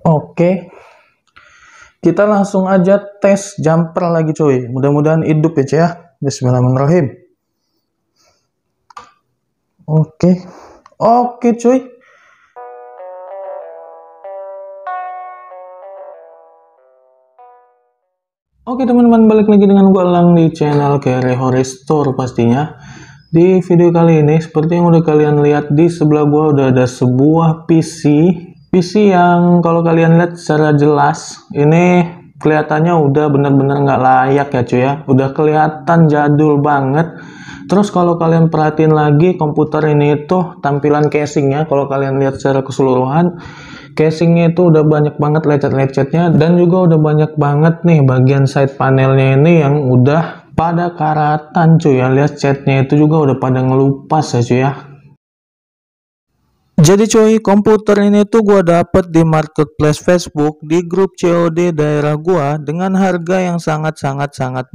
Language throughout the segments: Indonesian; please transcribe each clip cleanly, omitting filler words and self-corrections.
Oke, kita langsung aja tes jumper lagi cuy. Mudah-mudahan hidup ya cuy ya. Bismillahirrahmanirrahim. Oke cuy. Oke teman-teman, balik lagi dengan gua Elang di channel Carry Horror pastinya. Di video kali ini, seperti yang udah kalian lihat di sebelah gua udah ada sebuah PC yang kalau kalian lihat secara jelas, ini kelihatannya udah bener-bener nggak layak ya cuy ya. Udah kelihatan jadul banget. Terus kalau kalian perhatiin lagi komputer ini tuh tampilan casingnya, kalau kalian lihat secara keseluruhan, casingnya itu udah banyak banget lecet-lecetnya, dan juga udah banyak banget nih bagian side panelnya ini yang udah pada karatan cuy ya. Lihat catnya itu juga udah pada ngelupas ya cuy ya. Jadi cuy, komputer ini tuh gua dapet di marketplace Facebook di grup COD daerah gua dengan harga yang sangat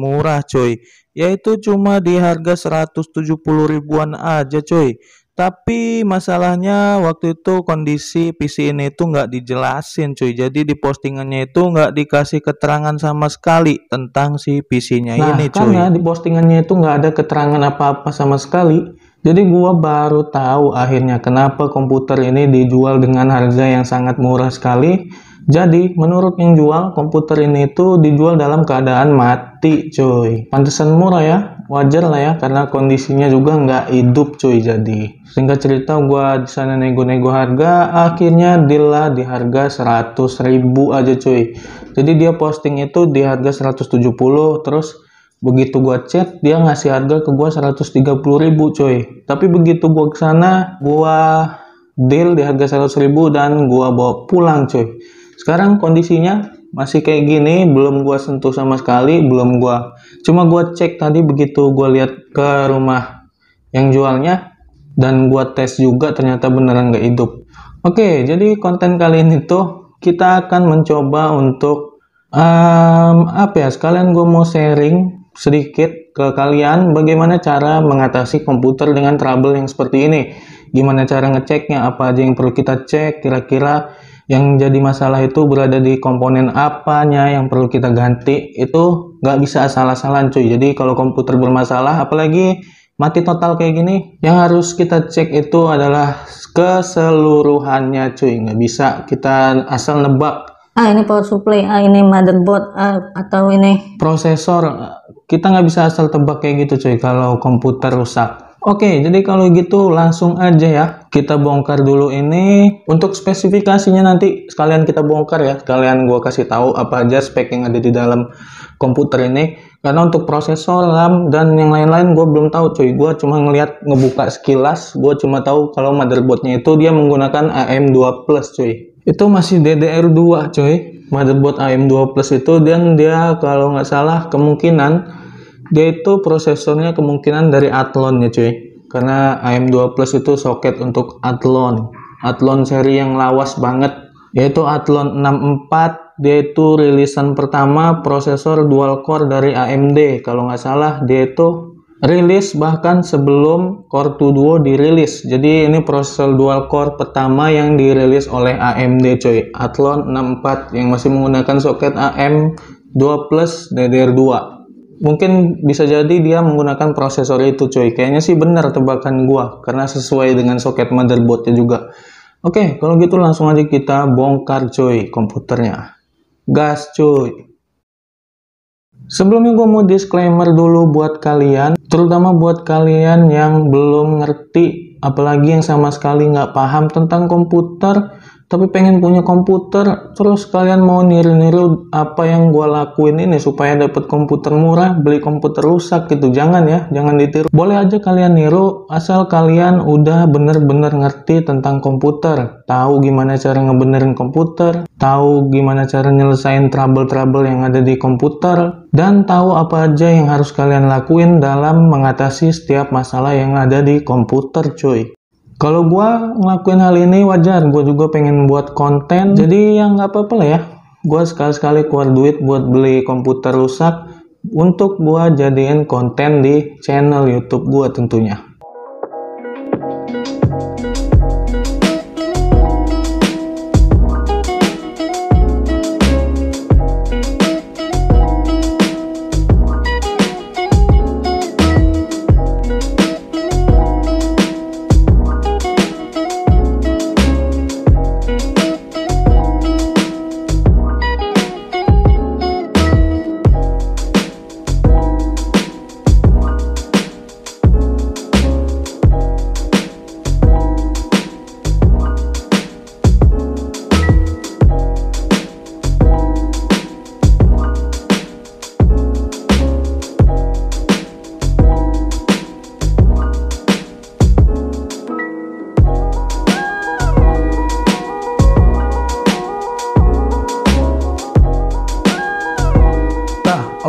murah cuy, yaitu cuma di harga 170 ribuan aja cuy. Tapi masalahnya waktu itu kondisi PC ini tuh nggak dijelasin cuy, jadi di postingannya itu nggak dikasih keterangan sama sekali tentang si PC-nya ini cuy. Karena di postingannya itu nggak ada keterangan apa-apa sama sekali, jadi gua baru tahu akhirnya kenapa komputer ini dijual dengan harga yang sangat murah sekali. Jadi menurut yang jual, komputer ini tuh dijual dalam keadaan mati cuy. Pantesan murah ya, wajar lah ya, karena kondisinya juga nggak hidup cuy. Jadi singkat cerita, gua di sana nego-nego harga, akhirnya deal lah di harga 100 ribu aja cuy. Jadi dia posting itu di harga 170, terus begitu gua chat dia ngasih harga ke gua 130 ribu cuy. Tapi begitu gua kesana, gua deal di harga 100 ribu dan gua bawa pulang cuy. Sekarang kondisinya masih kayak gini, belum gua sentuh sama sekali, cuma gua cek tadi begitu gua lihat ke rumah yang jualnya, dan gua tes juga ternyata beneran nggak hidup. Oke, jadi konten kali ini tuh kita akan mencoba untuk sekalian gua mau sharing sedikit ke kalian bagaimana cara mengatasi komputer dengan trouble yang seperti ini. Gimana cara ngeceknya, apa aja yang perlu kita cek, kira-kira yang jadi masalah itu berada di komponen apanya yang perlu kita ganti. Itu nggak bisa asal-asalan cuy. Jadi kalau komputer bermasalah, apalagi mati total kayak gini, yang harus kita cek itu adalah keseluruhannya cuy. Nggak bisa kita asal nebak, ini power supply, ini motherboard, atau ini prosesor. Kita nggak bisa asal tebak kayak gitu cuy kalau komputer rusak. Oke, jadi kalau gitu langsung aja ya kita bongkar dulu ini. Untuk spesifikasinya nanti sekalian kita bongkar ya, sekalian gua kasih tahu apa aja spek yang ada di dalam komputer ini. Karena untuk prosesor, RAM, dan yang lain-lain gue belum tahu cuy. Gue cuma ngebuka sekilas, gue cuma tahu kalau motherboardnya itu dia menggunakan AM2 Plus cuy. Itu masih DDR2 cuy, motherboard AM2 Plus itu, dan dia kalau nggak salah kemungkinan dia itu prosesornya kemungkinan dari Athlon ya cuy, karena AM2 Plus itu soket untuk Athlon seri yang lawas banget, yaitu Athlon 64. Dia itu rilisan pertama prosesor dual core dari AMD. Kalau nggak salah dia itu rilis bahkan sebelum Core 2 Duo dirilis. Jadi ini prosesor dual core pertama yang dirilis oleh AMD cuy, Athlon 64 yang masih menggunakan soket AM2 Plus DDR2. Mungkin bisa jadi dia menggunakan prosesor itu cuy. Kayaknya sih benar tebakan gua, karena sesuai dengan soket motherboardnya juga. Oke, kalau gitu langsung aja kita bongkar cuy komputernya. Gas cuy. Sebelumnya gue mau disclaimer dulu buat kalian, terutama buat kalian yang belum ngerti, apalagi yang sama sekali nggak paham tentang komputer, tapi pengen punya komputer, terus kalian mau niru-niru apa yang gue lakuin ini supaya dapat komputer murah, beli komputer rusak gitu. Jangan ya, jangan ditiru. Boleh aja kalian niru, asal kalian udah bener-bener ngerti tentang komputer, tahu gimana cara ngebenerin komputer, tahu gimana cara nyelesain trouble-trouble yang ada di komputer, dan tahu apa aja yang harus kalian lakuin dalam mengatasi setiap masalah yang ada di komputer cuy. Kalau gua ngelakuin hal ini wajar, gua juga pengen buat konten, jadi yang nggak apa-apa lah ya. Gua sekali-sekali keluar duit buat beli komputer rusak untuk gua jadiin konten di channel YouTube gua tentunya.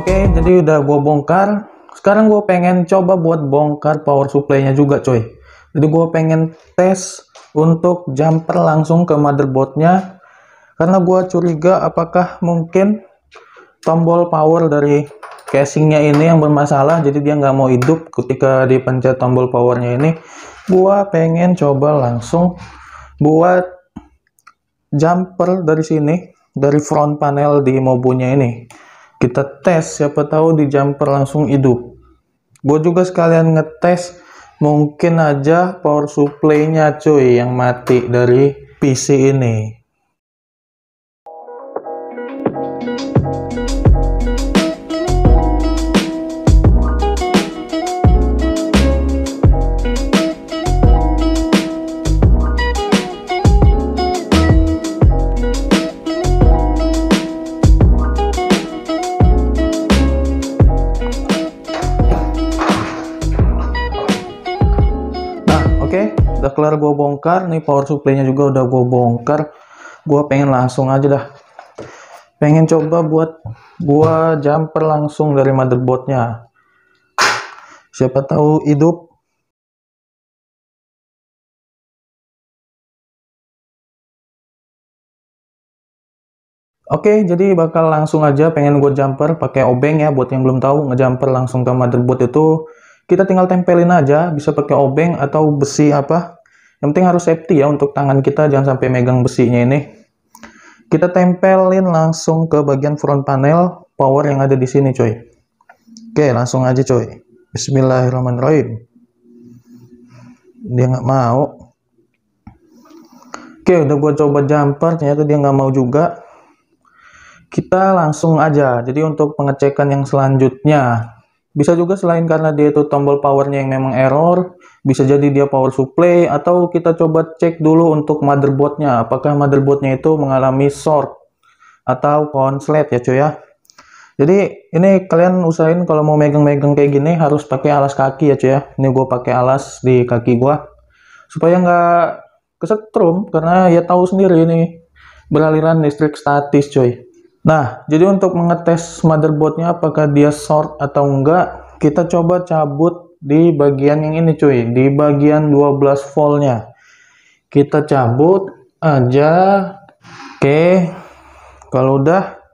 Oke, jadi udah gue bongkar. Sekarang gue pengen coba buat bongkar power supply-nya juga coy. Jadi gue pengen tes untuk jumper langsung ke motherboardnya, karena gue curiga apakah mungkin tombol power dari casingnya ini yang bermasalah, jadi dia nggak mau hidup ketika dipencet tombol powernya ini. Gue pengen coba langsung buat jumper dari sini, dari front panel di mobunya ini. Kita tes, siapa tahu di jumper langsung hidup. Gue juga sekalian ngetes, mungkin aja power supply-nya cuy yang mati dari PC ini. Oke, udah kelar gue bongkar. Nih power supply-nya juga udah gue bongkar. Gue pengen langsung aja dah. Pengen coba buat gua jumper langsung dari motherboardnya. Siapa tahu hidup. Oke, jadi bakal langsung aja pengen gue jumper pakai obeng ya. Buat yang belum tahu, ngejumper langsung ke motherboard itu kita tinggal tempelin aja, bisa pakai obeng atau besi apa. Yang penting harus safety ya untuk tangan kita, jangan sampai megang besinya ini. Kita tempelin langsung ke bagian front panel power yang ada di sini, coy. Oke, langsung aja, coy. Bismillahirrahmanirrahim. Dia nggak mau. Oke, udah gua coba jumper, ternyata dia nggak mau juga. Kita langsung aja. Jadi untuk pengecekan yang selanjutnya, bisa juga selain karena dia itu tombol powernya yang memang error, bisa jadi dia power supply, atau kita coba cek dulu untuk motherboardnya, apakah motherboardnya itu mengalami short atau konslet ya cuy ya. Jadi ini kalian usahain kalau mau megang-megang kayak gini harus pakai alas kaki ya cuy ya. Ini gue pakai alas di kaki gue supaya nggak kesetrum, karena ya tahu sendiri ini beraliran listrik statis cuy. Nah, jadi untuk mengetes motherboardnya apakah dia short atau enggak, kita coba cabut di bagian yang ini cuy, di bagian 12 voltnya. Kita cabut aja. Oke, kalau udah,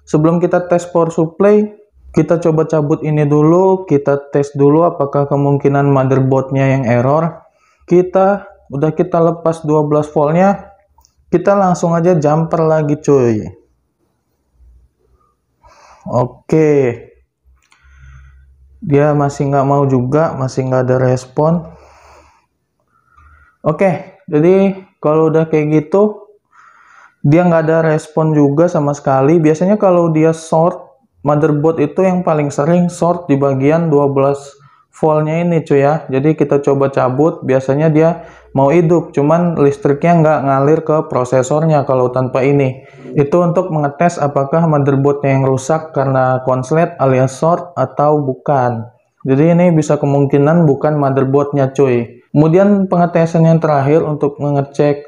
sebelum kita tes power supply, kita coba cabut ini dulu, kita tes dulu apakah kemungkinan motherboardnya yang error. Udah kita lepas 12 voltnya, kita langsung aja jumper lagi cuy. Oke, dia masih nggak mau juga, masih nggak ada respon. Oke, jadi kalau udah kayak gitu, dia nggak ada respon juga sama sekali. Biasanya kalau dia short, motherboard itu yang paling sering short di bagian 12 voltnya ini cuy ya. Jadi kita coba cabut, biasanya dia mau hidup, cuman listriknya nggak ngalir ke prosesornya kalau tanpa ini. Itu untuk mengetes apakah motherboardnya yang rusak karena konslet alias short atau bukan. Jadi ini bisa kemungkinan bukan motherboardnya cuy. Kemudian pengetesan yang terakhir untuk mengecek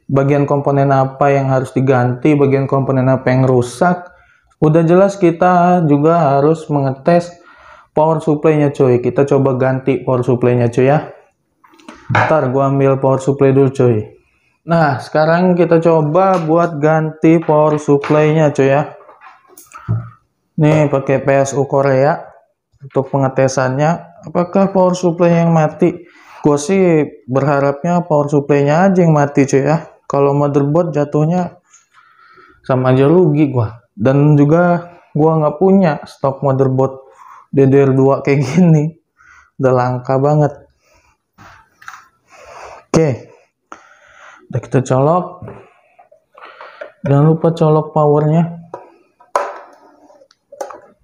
bagian komponen apa yang harus diganti, bagian komponen apa yang rusak. Udah jelas kita juga harus mengetes power supply-nya cuy. Kita coba ganti power supply-nya cuy ya. Ntar gua ambil power supply dulu cuy. Nah, sekarang kita coba buat ganti power supply-nya cuy ya. Nih pakai PSU Korea untuk pengetesannya. Apakah power supply yang mati? Gue sih berharapnya power supply-nya aja yang mati cuy ya. Kalau motherboard jatuhnya sama aja rugi gua. Dan juga gua nggak punya stok motherboard DDR2 kayak gini. Udah langka banget. Oke. Udah kita colok. Jangan lupa colok powernya.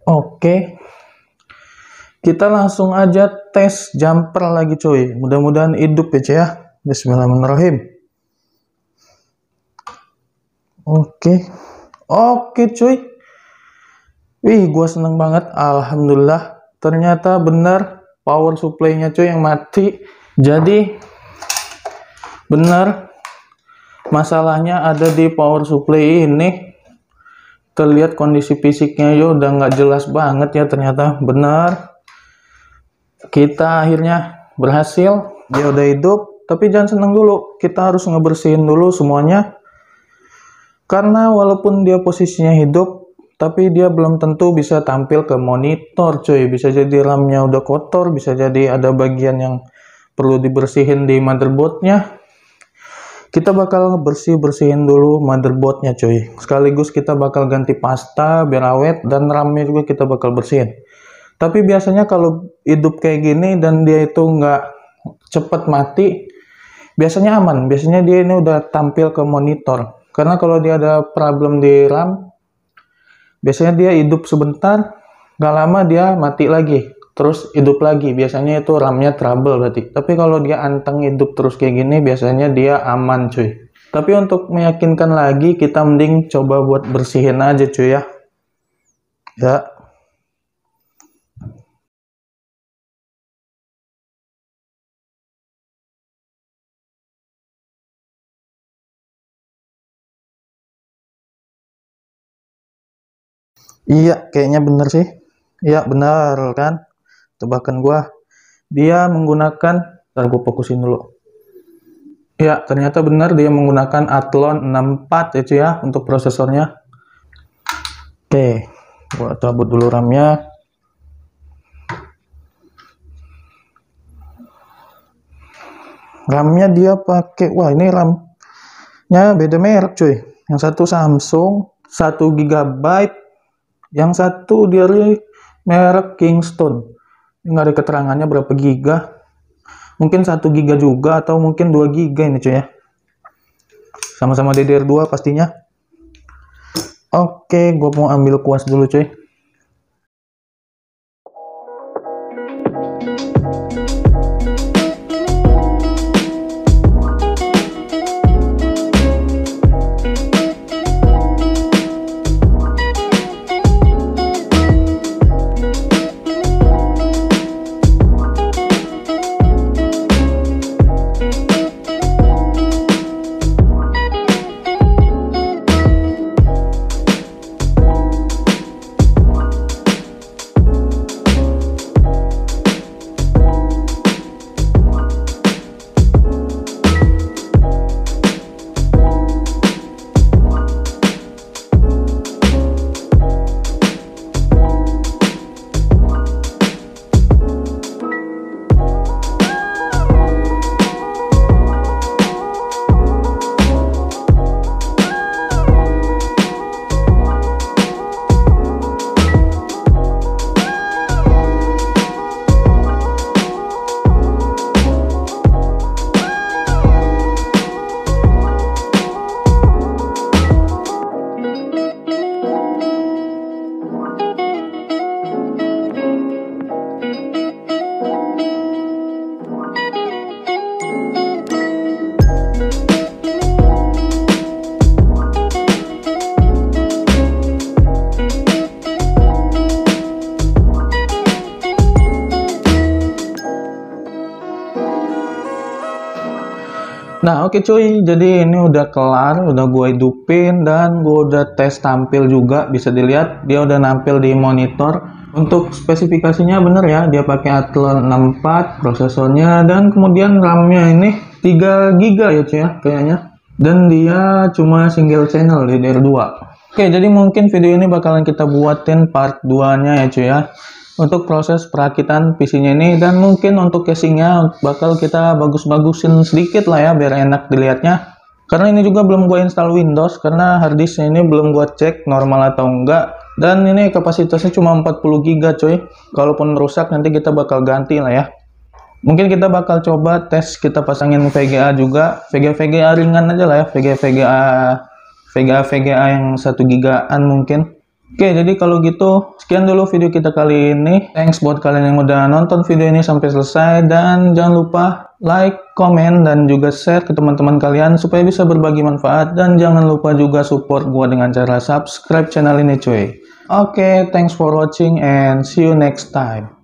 Oke. Kita langsung aja tes jumper lagi cuy. Mudah-mudahan hidup ya cuy ya. Bismillahirrahmanirrahim. Oke cuy. Wih, gua seneng banget. Alhamdulillah. Ternyata benar power supply-nya cuy yang mati. Jadi benar masalahnya ada di power supply ini. terlihat kondisi fisiknya ya udah nggak jelas banget ya ternyata. Benar, kita akhirnya berhasil, dia udah hidup. Tapi jangan seneng dulu, kita harus ngebersihin dulu semuanya. Karena walaupun dia posisinya hidup, tapi dia belum tentu bisa tampil ke monitor cuy. Bisa jadi RAM-nya udah kotor, bisa jadi ada bagian yang perlu dibersihin di motherboardnya. Kita bakal bersihin dulu motherboardnya cuy. Sekaligus kita bakal ganti pasta biar awet, dan RAM-nya juga kita bakal bersihin. Tapi biasanya kalau hidup kayak gini dan dia itu nggak cepet mati, biasanya aman. Biasanya dia ini udah tampil ke monitor. Karena kalau dia ada problem di RAM, biasanya dia hidup sebentar, nggak lama dia mati lagi, terus hidup lagi. Biasanya itu RAM-nya trouble berarti. Tapi kalau dia anteng hidup terus kayak gini, biasanya dia aman cuy. Tapi untuk meyakinkan lagi, kita mending coba buat bersihin aja cuy ya. Ya. Iya, kayaknya bener sih. Iya, bener kan? Tebakan gua. Dia menggunakan, ntar gua fokusin dulu. Iya, ternyata benar dia menggunakan Athlon 64 ya cuy ya untuk prosesornya. Oke, gua cabut dulu RAM-nya. RAM-nya dia pakai, wah ini RAM-nya beda merek cuy. Yang satu Samsung 1 GB, yang satu dari merek Kingston. Nggak ada keterangannya berapa giga. Mungkin 1 giga juga atau mungkin 2 giga ini cuy ya. Sama-sama DDR2 pastinya. Oke, gua mau ambil kuas dulu cuy. Nah oke cuy, jadi ini udah kelar, udah gue hidupin dan gue udah tes tampil juga. Bisa dilihat dia udah nampil di monitor. Untuk spesifikasinya bener ya, dia pakai Athlon 64 prosesornya, dan kemudian RAM-nya ini 3 GB ya cuy ya kayaknya. Dan dia cuma single channel DDR2. Oke, jadi mungkin video ini bakalan kita buatin part 2-nya ya cuy ya, untuk proses perakitan PC-nya ini. Dan mungkin untuk casingnya bakal kita bagus-bagusin sedikit lah ya, biar enak dilihatnya. Karena ini juga belum gue install Windows, karena harddisknya ini belum gue cek normal atau enggak. Dan ini kapasitasnya cuma 40 GB coy. Kalaupun rusak nanti kita bakal ganti lah ya. Mungkin kita bakal coba tes, kita pasangin VGA juga. VGA ringan aja lah ya, VGA yang 1 gigaan mungkin. Oke, jadi kalau gitu sekian dulu video kita kali ini. Thanks buat kalian yang udah nonton video ini sampai selesai, dan jangan lupa like, komen, dan juga share ke teman-teman kalian supaya bisa berbagi manfaat. Dan jangan lupa juga support gua dengan cara subscribe channel ini cuy. Oke, thanks for watching and see you next time.